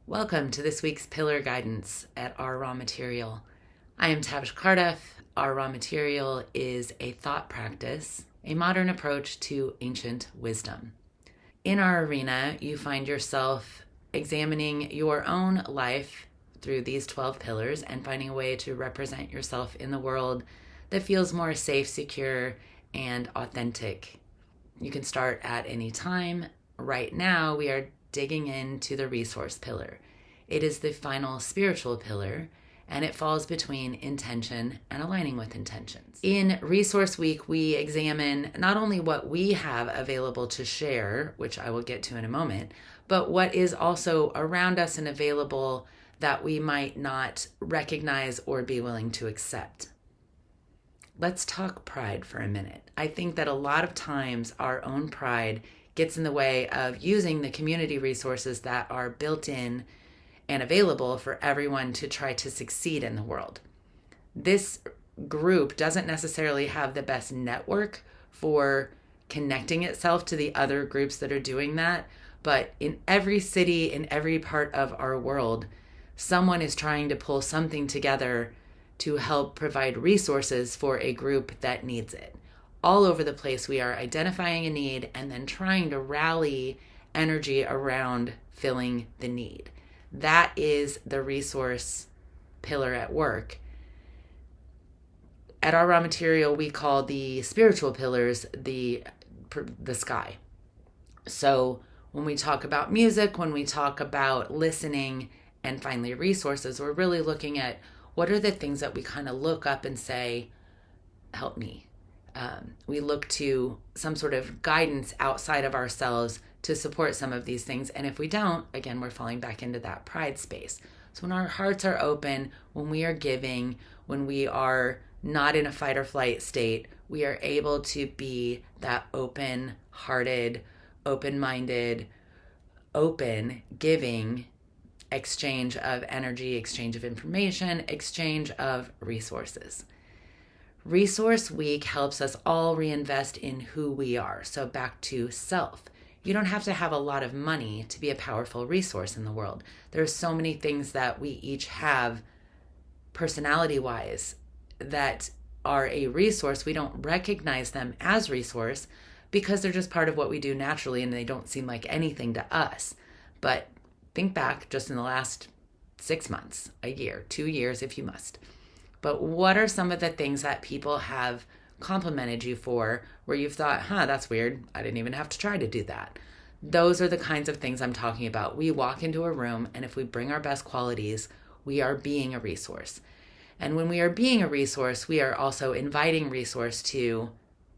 Welcome to this week's Pillar Guidance at Our Raw Material. I am Tavish Cardiff. Our Raw Material is a thought practice, a modern approach to ancient wisdom. In our arena, you find yourself examining your own life through these 12 pillars and finding a way to represent yourself in the world that feels more safe, secure, and authentic. You can start at any time. Right now, we are digging into the resource pillar. It is the final spiritual pillar, and it falls between intention and aligning with intentions. In Resource Week, we examine not only what we have available to share, which I will get to in a moment, but what is also around us and available that we might not recognize or be willing to accept. Let's talk pride for a minute. I think that a lot of times our own pride gets in the way of using the community resources that are built in and available for everyone to try to succeed in the world. This group doesn't necessarily have the best network for connecting itself to the other groups that are doing that, but in every city, in every part of our world, someone is trying to pull something together to help provide resources for a group that needs it. All over the place, we are identifying a need and then trying to rally energy around filling the need. That is the resource pillar at work. At Our Raw Material, we call the spiritual pillars the sky. So when we talk about music, when we talk about listening, and finally resources, we're really looking at what are the things that we kind of look up and say, help me. We look to some sort of guidance outside of ourselves to support some of these things. And if we don't, again, we're falling back into that pride space. So when our hearts are open, when we are giving, when we are not in a fight or flight state, we are able to be that open-hearted, open-minded, open giving exchange of energy, exchange of information, exchange of resources. Resource Week helps us all reinvest in who we are. So back to self. You don't have to have a lot of money to be a powerful resource in the world. There are so many things that we each have personality-wise that are a resource. We don't recognize them as resource because they're just part of what we do naturally and they don't seem like anything to us. But think back just in the last 6 months, a year, 2 years if you must. But what are some of the things that people have complimented you for where you've thought, that's weird. I didn't even have to try to do that. Those are the kinds of things I'm talking about. We walk into a room and if we bring our best qualities, we are being a resource. And when we are being a resource, we are also inviting resource to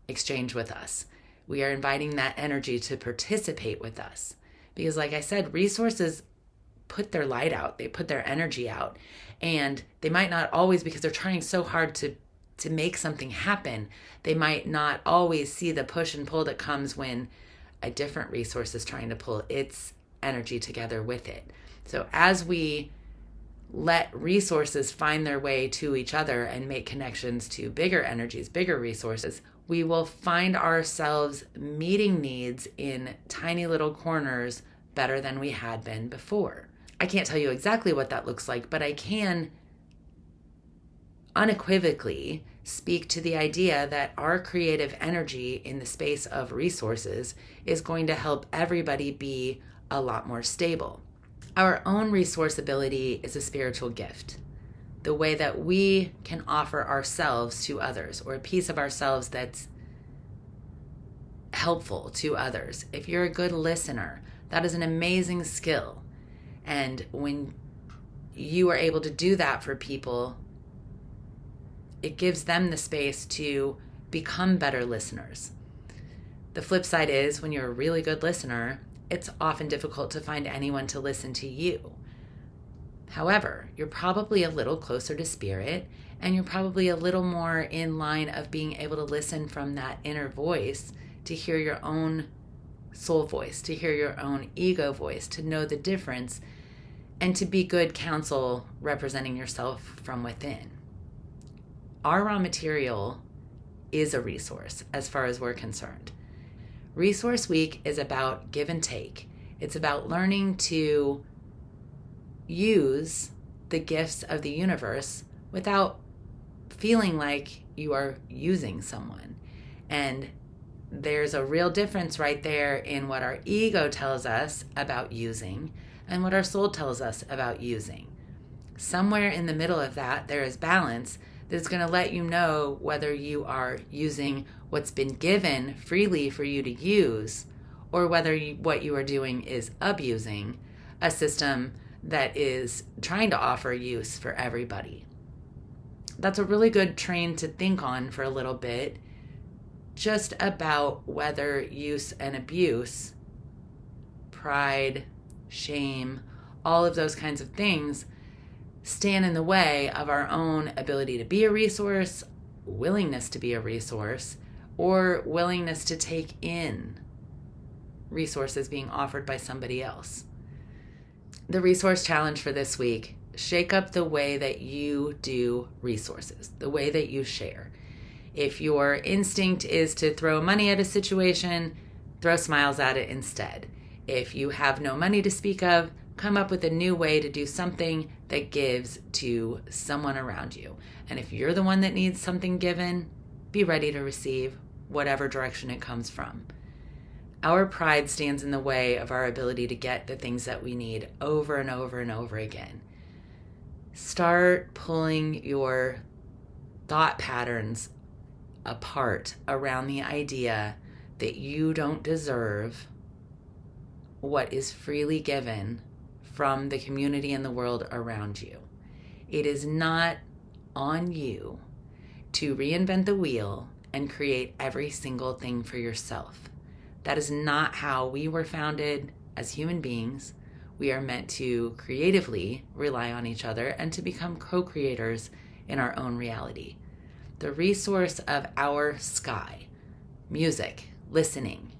exchange with us. We are inviting that energy to participate with us. Because like I said, resources put their light out, they put their energy out. And they might not always, because they're trying so hard to make something happen, they might not always see the push and pull that comes when a different resource is trying to pull its energy together with it. So as we let resources find their way to each other and make connections to bigger energies, bigger resources, we will find ourselves meeting needs in tiny little corners better than we had been before. I can't tell you exactly what that looks like, but I can unequivocally speak to the idea that our creative energy in the space of resources is going to help everybody be a lot more stable. Our own resource ability is a spiritual gift. The way that we can offer ourselves to others, or a piece of ourselves that's helpful to others. If you're a good listener, that is an amazing skill. And when you are able to do that for people, it gives them the space to become better listeners. The flip side is when you're a really good listener, it's often difficult to find anyone to listen to you. However, you're probably a little closer to spirit, and you're probably a little more in line of being able to listen from that inner voice to hear your own soul voice, to hear your own ego voice, to know the difference, and to be good counsel representing yourself from within. Our Raw Material is a resource as far as we're concerned. Resource Week is about give and take. It's about learning to use the gifts of the universe without feeling like you are using someone. And there's a real difference right there in what our ego tells us about using and what our soul tells us about using. Somewhere in the middle of that, there is balance that's going to let you know whether you are using what's been given freely for you to use, or whether what you are doing is abusing a system that is trying to offer use for everybody. That's a really good train to think on for a little bit, just about whether use and abuse, pride, shame, all of those kinds of things stand in the way of our own ability to be a resource, willingness to be a resource, or willingness to take in resources being offered by somebody else. The resource challenge for this week: shake up the way that you do resources, the way that you share. If your instinct is to throw money at a situation, throw smiles at it instead. If you have no money to speak of, come up with a new way to do something that gives to someone around you. And if you're the one that needs something given, be ready to receive whatever direction it comes from. Our pride stands in the way of our ability to get the things that we need over and over and over again. Start pulling your thought patterns apart around the idea that you don't deserve what is freely given from the community and the world around you. It is not on you to reinvent the wheel and create every single thing for yourself. That is not how we were founded as human beings. We are meant to creatively rely on each other and to become co-creators in our own reality. The resource of our sky, music, listening,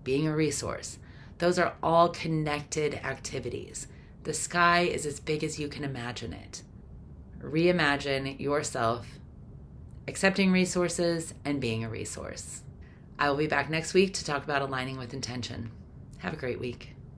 being a resource, those are all connected activities. The sky is as big as you can imagine it. Reimagine yourself accepting resources and being a resource. I will be back next week to talk about aligning with intention. Have a great week.